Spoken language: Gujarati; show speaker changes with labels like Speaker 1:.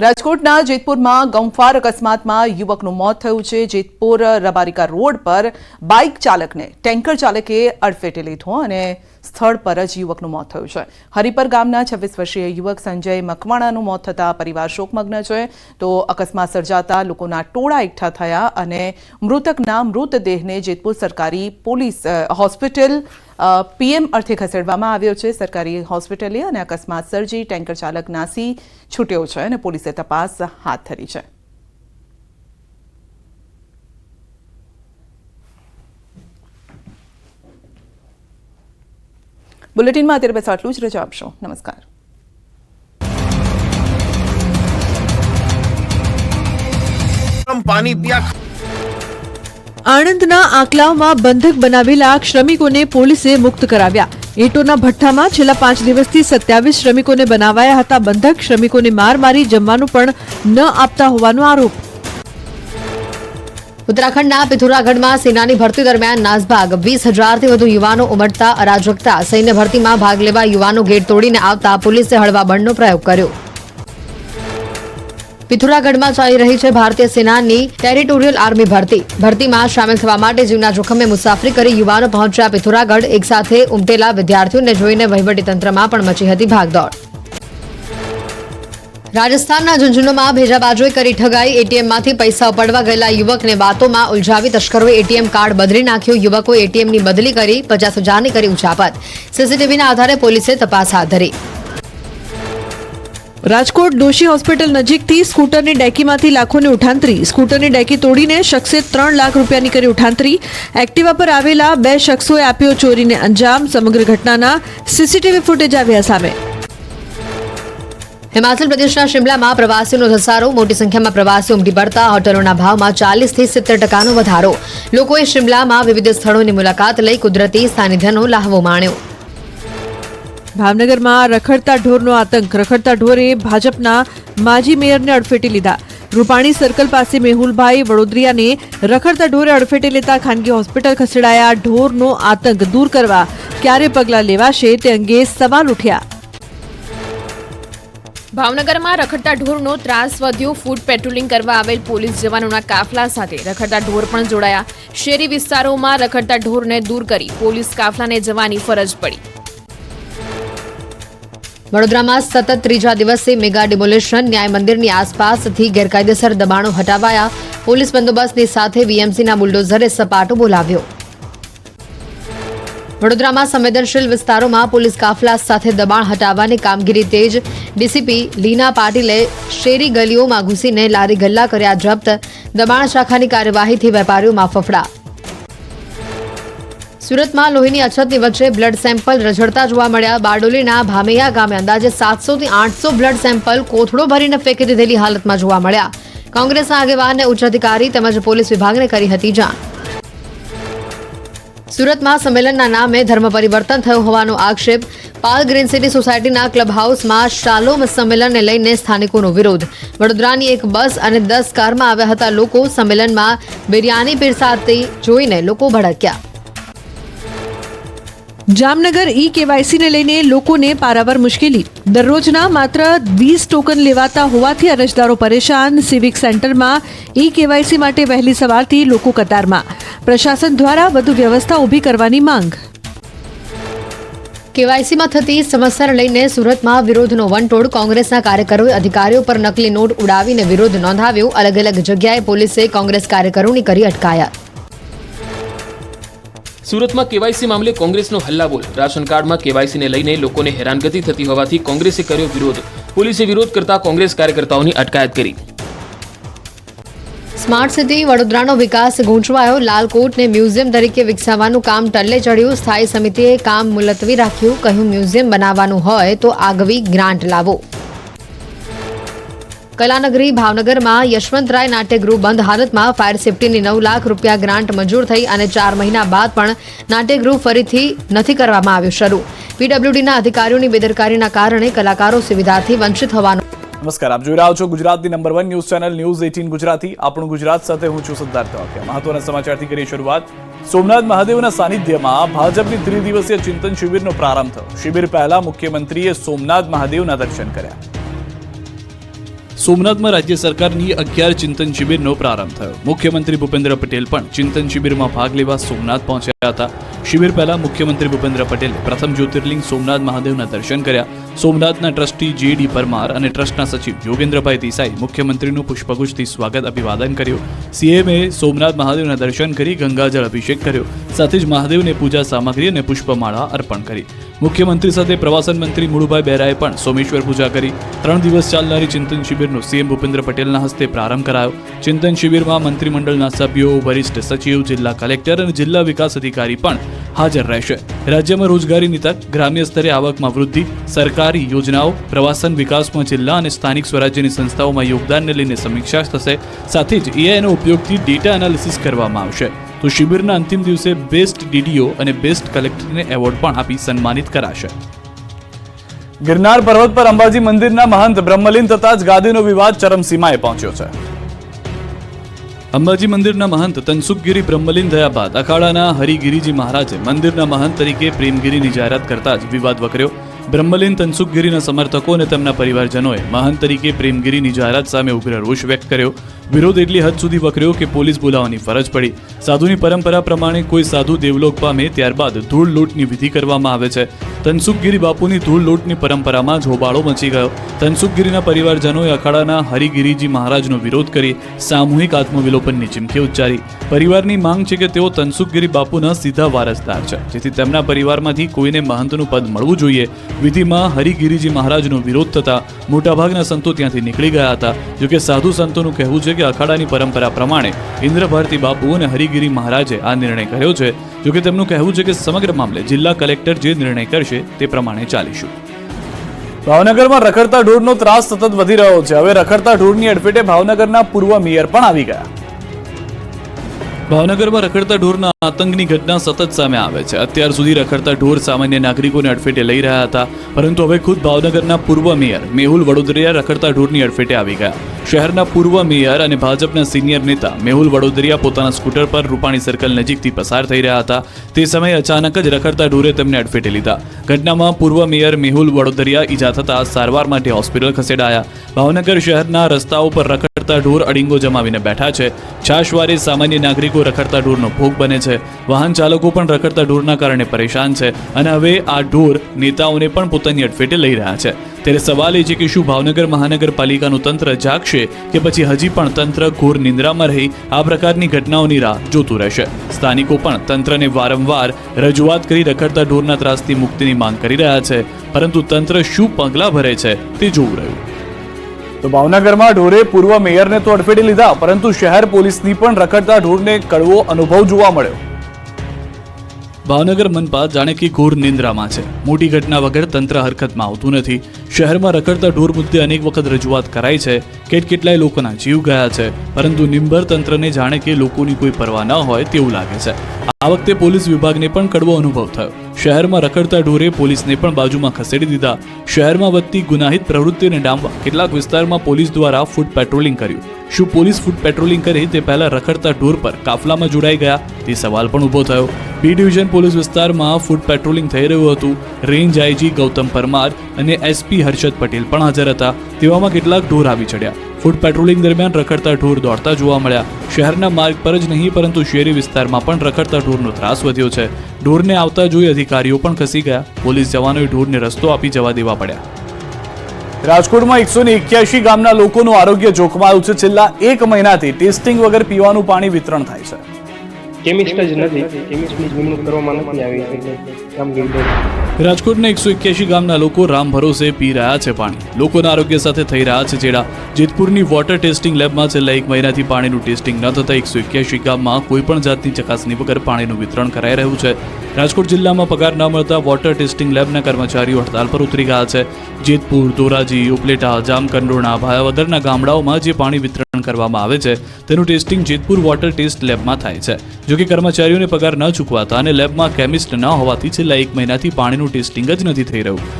Speaker 1: રાજકોટના જેતપુરમાં ગમખ્વાર અકસ્માતમાં યુવકનું મોત થયું છે। જેતપુર રબારિકા રોડ પર બાઇક ચાલકને ટેન્કર ચાલકે અડફેટે લીધો અને સ્થળ પર જ યુવકનું મોત થયું છે। હરિપર ગામના 26 વર્ષીય યુવક સંજય મકવાણાનું મોત થતા પરિવાર શોકમગ્ન છે। તો અકસ્માત સર્જાતા લોકોના ટોળા એકઠા થયા અને મૃતકના મૃતદેહને જેતપુર સરકારી પોલીસ હોસ્પિટલ પીએમ અર્થે ખસેડવામાં આવ્યો છે। સરકારી હોસ્પિટલે અને અકસ્માત સર્જી ટેન્કર ચાલક નાસી છૂટ્યો છે અને પોલીસે તપાસ હાથ ધરી છે। બુલેટિનમાં અત્યારે બસ આટલું જ। રજા આપશો। નમસ્કાર।
Speaker 2: પાણી પીયા।
Speaker 3: આણંદના આંકલાવમાં બંધક બનાવેલા શ્રમિકોને પોલીસે મુક્ત કરાવ્યા। ઈંટોના ભઠ્ઠામાં છેલ્લા 5 દિવસથી 27 શ્રમિકોને બનાવાયા હતા બંધક। શ્રમિકોને માર મારી જમવાનું પણ ન આપતા હોવાનો આરોપ।
Speaker 4: ઉત્તરાખંડના પિથોરાગઢમાં સેનાની ભરતી દરમિયાન નાસભાગ 20,000થી વધુ યુવાનો ઉમટતા અરાજકતા। સૈન્ય ભરતીમાં ભાગ લેવા યુવાનો ગેટ તોડીને આવતા પોલીસે હળવા બળનો પ્રયોગ કર્યો। પિથોરાગઢમાં ચાલી રહી છે ભારતીય સેનાની ટેરિટોરિયલ આર્મી ભરતીમાં સામેલ થવા માટે જીવના જોખમે મુસાફરી કરી યુવાનો પહોંચ્યા પિથોરાગઢ। એકસાથે ઉમટેલા વિદ્યાર્થીઓને જોઈને વહીવટીતંત્રમાં પણ મચી હતી ભાગદોડ। રાજસ્થાનના ઝુંઝુનુમાં ભેજાબાજોએ કરી ઠગાઈ। એટીએમમાંથી પૈસા ઉપાડવા ગયેલા યુવકને વાતોમાં ઉલઝાવી તસ્કરોએ એટીએમ કાર્ડ બદલી નાખ્યું। યુવકોએ એટીએમની બદલી કરી 50,000ની કરી ઉચાપત। સીસીટીવીના આધારે પોલીસે તપાસ હાથ ધરી।
Speaker 3: રાજકોટ દોશી હોસ્પિટલ નજીકથી સ્કૂટરની ડેકીમાંથી લાખોની ઉઠાંતરી। સ્કૂટરની ડેકી તોડીને શખ્સે 3 લાખ રૂપિયાની કરી ઉઠાંતરી। એક્ટિવા પર આવેલા 2 શખ્સોએ આપ્યો ચોરીને અંજામ। સમગ્ર ઘટનાના સીસીટીવી ફૂટેજ આવ્યા સામે।
Speaker 4: હિમાચલ પ્રદેશના શિમલામાં પ્રવાસીઓનો ધસારો। મોટી સંખ્યામાં પ્રવાસીઓ ઉમટી પડતા હોટલોના ભાવમાં 40થી 70% વધારો। લોકોએ શિમલામાં વિવિધ સ્થળોની મુલાકાત લઈ કુદરતી સાનિધ્યનો લહાવો માણ્યો।
Speaker 3: ભાવનગરમાં રખડતા ઢોરનો આતંક। રખડતા ઢોરે ભાજપના માજી મેયરને અડફેટે લીધા। રૂપાણી સર્કલ પાસે મેહુલભાઈ વડોદરિયાને રખડતા ઢોરે અડફેટે લેતા ખાનગી હોસ્પિટલ ખસેડાયા। ઢોરનો આતંક દૂર કરવા ક્યારે પગલાં લેવાશે તે અંગે સવાલ ઉઠ્યા।
Speaker 5: ભાવનગરમાં રખડતા ઢોરનો ત્રાસ વધ્યો। ફૂડ પેટ્રોલિંગ કરવા આવેલ પોલીસ જવાનોના કાફલા સાથે રખડતા ઢોર પણ જોડાયા। શહેરી વિસ્તારોમાં રખડતા ઢોરને દૂર કરી પોલીસ કાફલાને જવાની ફરજ પડી।
Speaker 4: વડોદરામાં સતત 3જા દિવસે મેગા ડિમોલેશન। ન્યાય મંદિરની આસપાસથી ગેરકાયદેસર દબાણો હટાવાયા। પોલીસ બંદોબસ્તની સાથે વીએમસીના બુલડોઝરે સપાટો બોલાવ્યો। વડોદરામાં સંવેદનશીલ વિસ્તારોમાં પોલીસ કાફલા સાથે દબાણ હટાવવાની કામગીરી તેજ। ડીસીપી લીના પાટીલે શેરી ગલીઓમાં ઘૂસીને લારી ગલ્લા કર્યા જપ્ત। દબાણ શાખાની કાર્યવાહીથી વેપારીઓમાં ફફડા। સુરતમાં લોહીની અછતની વચ્ચે બ્લડ સેમ્પલ રઝળતા જોવા મળ્યા। બારડોલીના ભામૈયા ગામે અંદાજે 700થી 800 બ્લડ સેમ્પલ કોથળો ભરીને ફેંકી દીધેલી હાલતમાં જોવા મળ્યા। કોંગ્રેસના આગેવાનને ઉચ્ચ અધિકારી તેમજ પોલીસ વિભાગને કરી હતી જાણ। સુરતમાં સંમેલનના નામે ધર્મ પરિવર્તન થયું હોવાનો આક્ષેપ। પાલ ગ્રીન સિટી સોસાયટીના ક્લબ હાઉસમાં શાલોમ સંમેલનને લઈને સ્થાનિકોનો વિરોધ। વડોદરાની એક બસ અને 10 કારમાં આવ્યા હતા લોકો। સંમેલનમાં બિરયાની પીરસાતી જોઈને લોકો ભડક્યા।
Speaker 3: જામનગર ઈ કેવાયસીને લઈને લોકોને પારાવાર મુશ્કેલી। દરરોજના માત્ર 20 ટોકન લેવાતા હોવાથી અરજદારો પરેશાન। સિવિક સેન્ટરમાં ઈ કેવાયસી માટે વહેલી સવારથી લોકો કતારમાં। પ્રશાસન દ્વારા વધુ વ્યવસ્થા ઊભી કરવાની માંગ।
Speaker 4: કેવાયસીમાં થતી સમસ્યાને લઈને સુરતમાં વિરોધનો વંટોળ। કોંગ્રેસના કાર્યકરોએ અધિકારીઓ પર નકલી નોટ ઉડાવીને વિરોધ નોંધાવ્યો। અલગ અલગ જગ્યાએ પોલીસે કોંગ્રેસ કાર્યકરોની કરી અટકાયત।
Speaker 6: સુરતમાં કેવાયસી મામલે કોંગ્રેસનો હલ્લાબોલ। રાશન કાર્ડમાં કેવાયસીને લઈને લોકોને હેરાનગતિ થતી હોવાથી કોંગ્રેસે કર્યો વિરોધ। પોલીસે વિરોધ કરતા કોંગ્રેસ કાર્યકર્તાઓની અટકાયત કરી।
Speaker 4: સ્માર્ટ સિટી વડોદરાનો વિકાસ ગૂંચવાયો। લાલકોટને મ્યુઝિયમ તરીકે વિકસાવવાનું કામ ટલ્લે ચડ્યું। સ્થાયી સમિતિએ કામ મુલતવી રાખ્યું। કહ્યું મ્યુઝિયમ બનાવવાનું હોય તો આગવી ગ્રાન્ટ લાવો। કલાનગરી ભાવનગરમાં યશવંતરાય નાટ્યગૃહ બંધ હાલતમાં। ફાયર સેફટીની 9 લાખ રૂપિયા ગ્રાન્ટ મંજૂર થઈ અને 4 મહિના બાદ પણ નાટ્યગૃહ ફરીથી નથી કરવામાં આવ્યું શરૂ। પીડબ્લ્યુડીના અધિકારીઓની બેદરકારીના કારણે કલાકારો સુવિધાથી વંચિત હોવાનું।
Speaker 7: નમસ્કાર, આપ જોઈ રહ્યા છો ગુજરાતની number 1 news channel news 18 Gujarati. આપણું ગુજરાત સાથે હું છું સિદ્ધાર્થ તવાકિયા। મહત્વના સમાચારથી કરીએ શરૂઆત। સોમનાથ મહાદેવના સાનિધ્યમાં ભાજપની ત્રિદિવસીય ચિંતન શિબિરનો પ્રારંભ થયો। શિબિર પહેલા મુખ્યમંત્રીએ સોમનાથ મહાદેવના દર્શન કર્યા। સોમનાથમાં રાજ્ય સરકારની 11 ચિંતન શિબિરનો પ્રારંભ થયો. મુખ્યમંત્રી ભૂપેન્દ્ર પટેલ પણ ચિંતન શિબિરમાં ભાગ લેવા સોમનાથ પહોંચ્યા હતા. શિબિર પહેલા મુખ્યમંત્રી ભૂપેન્દ્ર પટેલે પ્રથમ જ્યોતિર્લિંગ સોમનાથ મહાદેવના દર્શન કર્યા. સોમનાથના ટ્રસ્ટી જે.ડી. પરમાર અને ટ્રસ્ટના સચિવ યોગેન્દ્રભાઈ દેસાઈ મુખ્યમંત્રીનું પુષ્પગુચ્છથી સ્વાગત અભિવાદન કર્યું. સીએમએ સોમનાથ મહાદેવના દર્શન કરી ગંગાજળ અભિષેક કર્યો. સાથે જ મહાદેવને પૂજા સામગ્રી અને પુષ્પમાળા અર્પણ કરી. મુખ્યમંત્રી સાથે પ્રવાસન મંત્રી મુળુભાઈ બેરાએ પણ સોમેશ્વર પૂજા કરી. 3 દિવસ ચાલનારી ચિંતન શિબિરનો સીએમ ભૂપેન્દ્ર પટેલના હસ્તે પ્રારંભ કરાયો. ચિંતન શિબિરમાં મંત્રીમંડળના સભ્યો, વરિષ્ઠ સચિવ, જિલ્લા કલેક્ટર અને જિલ્લા વિકાસ અધિકારી પણ હાજર રહેશે. રાજ્યમાં રોજગારીની તક, ગ્રામ્ય સ્તરે આવકમાં વૃદ્ધિ, સરકારી યોજનાઓ, પ્રવાસન વિકાસમાં જિલ્લા અને સ્થાનિક સ્વરાજ્યની સંસ્થાઓમાં યોગદાનને લઈને સમીક્ષા થશે. સાથે જ એઆઈનો ઉપયોગથી ડેટા એનાલિસિસ કરવામાં આવશે. તો શિબિરના અંતિમ દિવસે બેસ્ટ ડીડીઓ અને બેસ્ટ કલેક્ટરને એવોર્ડ પણ આપી સન્માનિત કરાશે. ગિરનાર પર્વત પર અંબાજી મંદિરના મહંત બ્રહ્મલીન થતા જ ગાદીનો વિવાદ ચરમસીમાએ પહોંચ્યો છે. અંબાજી મંદિરના મહંત તનસુખગીરી બ્રહ્મલીન થયા બાદ અખાડાના હરિગીરીજી મહારાજે મંદિરના મહંત તરીકે પ્રેમગીરીની જાહેરાત કરતા જ વિવાદ વકર્યો. બ્રહ્મલીન તનસુખગીરીના સમર્થકો અને તેમના પરિવારજનોએ મહંત તરીકે પ્રેમગીરીની જાહેરાત સામે ઉગ્ર રોષ વ્યક્ત કર્યો. વિરોધ એટલી હદ સુધી વકર્યો કે પોલીસ બોલાવવાની ફરજ પડી. સાધુની પરંપરા પ્રમાણે કોઈ સાધુ દેવલોક પામે ત્યારબાદ ધૂળ લૂંટની વિધિ કરવામાં આવે છે. તનસુખગીરી બાપુની ધૂળ લૂંટની પરંપરામાં જ હોબાળો મચી ગયો. તનસુખગીરીના પરિવારજનોએ અખાડાના હરિગીરીજી મહારાજનો વિરોધ કરી સામૂહિક આત્મવિલોપનની ચીમકી ઉચ્ચારી. પરિવારની માંગ છે કે તેઓ તનસુખગીરી બાપુના સીધા વારસદાર છે, જેથી તેમના પરિવારમાંથી કોઈને મહંતનું પદ મળવું જોઈએ. વિધિમાં હરિગીરીજી મહારાજનો વિરોધ થતા મોટાભાગના સંતો ત્યાંથી નીકળી ગયા હતા. જોકે સાધુ સંતોનું કહેવું છે કે અખાડાની પરંપરા પ્રમાણે ઇન્દ્રભારતી બાપુ અને હરિગીરી મહારાજે આ નિર્ણય કર્યો છે. જોકે તેમનું કહેવું છે કે સમગ્ર મામલે જિલ્લા કલેક્ટર જે નિર્ણય કરશે તે પ્રમાણે ચાલીશું. ભાવનગરમાં રખડતા ઢોરનો ત્રાસ સતત વધી રહ્યો છે. હવે રખડતા ઢોરની અડફેટે ભાવનગરના પૂર્વ મેયર પણ આવી ગયા. ભાવનગરમાં રખડતા ઢોરના આતંકની ઘટના સતત સામે આવે છે. અત્યાર સુધી રખડતા ઢોર સામાન્ય નાગરિકોને અડફેટે લઈ રહ્યા હતા, પરંતુ હવે ખુદ ભાવનગરના પૂર્વ મેયર મેહુલ વડોદરિયા રખડતા ઢોરની અડફેટે આવી ગયા. શહેરના પૂર્વ મેયર અને ભાજપના સિનિયર નેતા મેહુલ વડોદરિયા પોતાના સ્કૂટર પર રૂપાણી સર્કલ નજીકથી પસાર થઈ રહ્યા હતા. તે સમયે અચાનક જ રખડતા ઢોરે તેમને અડફેટે લીધા. ઘટનામાં પૂર્વ મેયર મેહુલ વડોદરિયા ઈજા થતા સારવાર માટે હોસ્પિટલ ખસેડાયા. ભાવનગર શહેરના રસ્તાઓ પર રખડતા ઢોર અડીંગો જમાવીને બેઠા છે. છાશવારે સામાન્ય નાગરિકો રખડતા ઢોરનો ભોગ બને છે. વાહન ચાલકો પણ રખડતા ઢોરના કારણે પરેશાન છે અને હવે આ ઢોર નેતાઓને પણ પોતાની અડફેટે લઈ રહ્યા છે. ત્યારે સવાલ એ છે કે શું ભાવનગર મહાનગરપાલિકાનું તંત્ર જાગશે કે પછી હજી પણ તંત્ર ઘોર નિંદ્રામાં રહી આ પ્રકારની ઘટનાઓની રાહ જોતું રહેશે. સ્થાનિકો પણ તંત્રને વારંવાર રજૂઆત કરી રખડતા ઢોરના ત્રાસથી મુક્તિની માંગ કરી રહ્યા છે, પરંતુ તંત્ર શું પગલાં ભરે છે તે જોવું રહ્યું. તો ભાવનગરમાં ઢોરે પૂર્વ મેયરને તો અડફેટે લીધા, પરંતુ શહેર પોલીસની પણ રખડતા ઢોરને કડવો અનુભવ જોવા મળ્યો. ભાવનગર મનપા જાણે કે ઘોર નિંદ્રામાં છે. મોટી ઘટના વગર તંત્ર હરકતમાં આવતું નથી. શહેરમાં રખડતા ઢોર મુદ્દે અનેક વખત રજૂઆત કરાઈ છે. કેટલાય લોકોના જીવ ગયા છે, પરંતુ નિંબર તંત્રને જાણે કે લોકોની કોઈ પરવા ન હોય તેવું લાગે છે. આ વખતે પોલીસ વિભાગને પણ કડવો અનુભવ થયો. શહેરમાં રખડતા ઢોરે પોલીસને પણ બાજુમાં ખસેડી દીધા. શહેરમાં વધતી ગુનાહિત પ્રવૃત્તિને ડામવા કેટલાક વિસ્તારમાં પોલીસ દ્વારા ફૂટ પેટ્રોલિંગ કર્યું. શું પોલીસ ફૂટ પેટ્રોલિંગ કરે તે પહેલા રખડતા ઢોર પર કાફલામાં જોડાઈ ગયા તે સવાલ પણ ઊભો થયો. બી ડિવિઝન પોલીસ વિસ્તારમાં ફૂટ પેટ્રોલિંગ થઈ રહ્યું હતું. રેન્જ આઈજી ગૌતમ પરમાર અને એસપી હર્ષદ પટેલ પણ હાજર હતા. તેવામાં કેટલાક ઢોર આવી ચડ્યા. ફૂટ પેટ્રોલિંગ દરમિયાન રખડતા ઢોર દોડતા જોવા મળ્યા. શહેરના માર્ગ પર જ નહીં, પરંતુ શહેરી વિસ્તારમાં પણ રખડતા ઢોરનો ત્રાસ વધ્યો છે. ઢોરને આવતા જોઈ અધિકારીઓ પણ ખસી ગયા. પોલીસ જવાનોએ ઢોરને રસ્તો આપી જવા દેવા પડ્યા. રાજકોટમાં 181 ગામના લોકોનું આરોગ્ય જોખમાયું છે. છેલ્લા 1 મહિનાથી ટેસ્ટિંગ વગર પીવાનું પાણી વિતરણ થાય છે.
Speaker 2: કેમિસ્ટ જ નથી, કેમિસ્ટની નિમણૂક કરવામાં નથી આવી.
Speaker 7: રાજકોટના 181 ગામના લોકો રામ ભરોસે પી રહ્યા છે પાણી. લોકોના આરોગ્ય સાથે થઈ રહ્યા છે ચેડા. જેતપુરની વોટર ટેસ્ટિંગ લેબમાં છેલ્લા 1 મહિનાથી પાણીનું ટેસ્ટિંગ ન થતા 181 ગામમાં કોઈ પણ જાતની ચકાસણી વગર પાણીનું વિતરણ કરાઈ રહ્યું છે. રાજકોટ જિલ્લામાં પગાર ન મળતા વોટર ટેસ્ટિંગ લેબના કર્મચારીઓ હડતાલ પર ઉતરી ગયા છે. જેતપુર, ધોરાજી, ઉપલેટા, જામકંડોરણા, ભાયાવદરના ગામડાઓમાં જે પાણી વિતરણ કરવામાં આવે છે તેનું ટેસ્ટિંગ જેતપુર વોટર ટેસ્ટ લેબમાં થાય છે. જોકે કર્મચારીઓને પગાર ન ચૂકવાતા અને લેબમાં કેમિસ્ટ ન હોવાથી છેલ્લા 1 મહિનાથી પાણીનું ટેસ્ટિંગ જ નથી થઈ રહ્યું.